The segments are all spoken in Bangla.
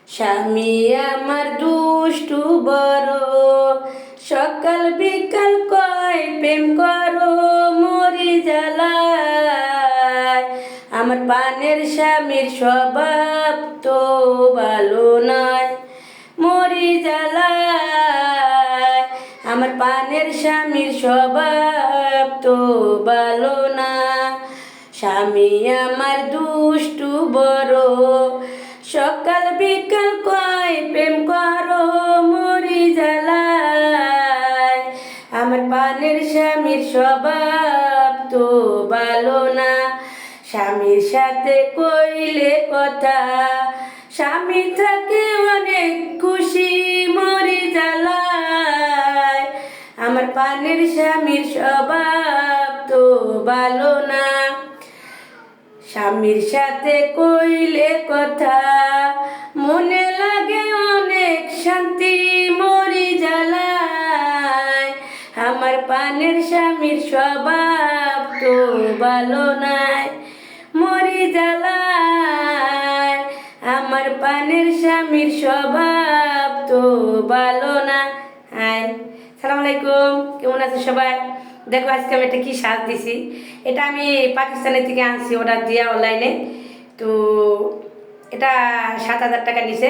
স্বামী আমার দুষ্টু বড়, সকাল বিকাল কয় প্রেম করো মরি জ্বালায়। আমার পানের স্বামীর স্বভাব তো ভালো নয়, মরি জ্বালায়। আমার পানের স্বামীর স্বভাব তো ভালো না। স্বামী আমার দুষ্টু বড়, সকাল বিকাল কয় প্রেম করো মরি জ্বালায়। আমার পানের স্বামীর স্বভাব তো ভালো না। স্বামীর সাথে কইলে কথা, স্বামী থাকে অনেক খুশি মরি জ্বালায়। আমার পানের স্বামীর স্বভাব তো ভালো না। স্বামীর সাথে কইলে কথা, মনে লাগে অনেক শান্তি মরি জ্বালায়। আমার পানের স্বামীর স্বভাব তো ভালো নাই, মরি জ্বালায়। আমার পানের স্বামীর স্বভাব তো ভালো না। হাই, সালাম আলাইকুম, কেমন আছে সবাই? দেখো আজকে আমি একটা কি সাজ দিছি, এটা আমি পাকিস্তানের থেকে আনছি অর্ডার দিয়া অনলাইনে। তো এটা 7,000 টাকা নিছে,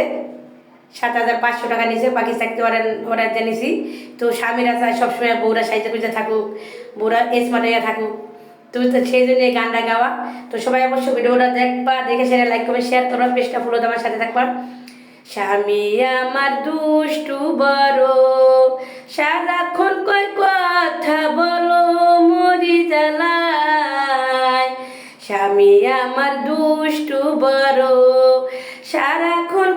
7,500 টাকা নিছে, পাকিস্তান থেকে অর্ডার অর্ডার দিয়ে নিছি। তো স্বামীরা চায় সবসময় বউরা সাইজে খুঁজে থাকুক, বউরা স্মার্ট হয়ে থাকুক। তুমি তো সেই জন্য এই গানটা গাওয়া। তো সবাই অবশ্যই ভিডিওটা দেখবা, দেখে সেটা লাইক করবে, শেয়ার করবা, পেজটা ফলো আমার সাথে থাকবা। স্বামী আমার দুষ্টু বড়, সারাক্ষণ কয় কথা বলো মরি জ্বালায়। স্বামী আমার দুষ্টু বড়, সারাক্ষণ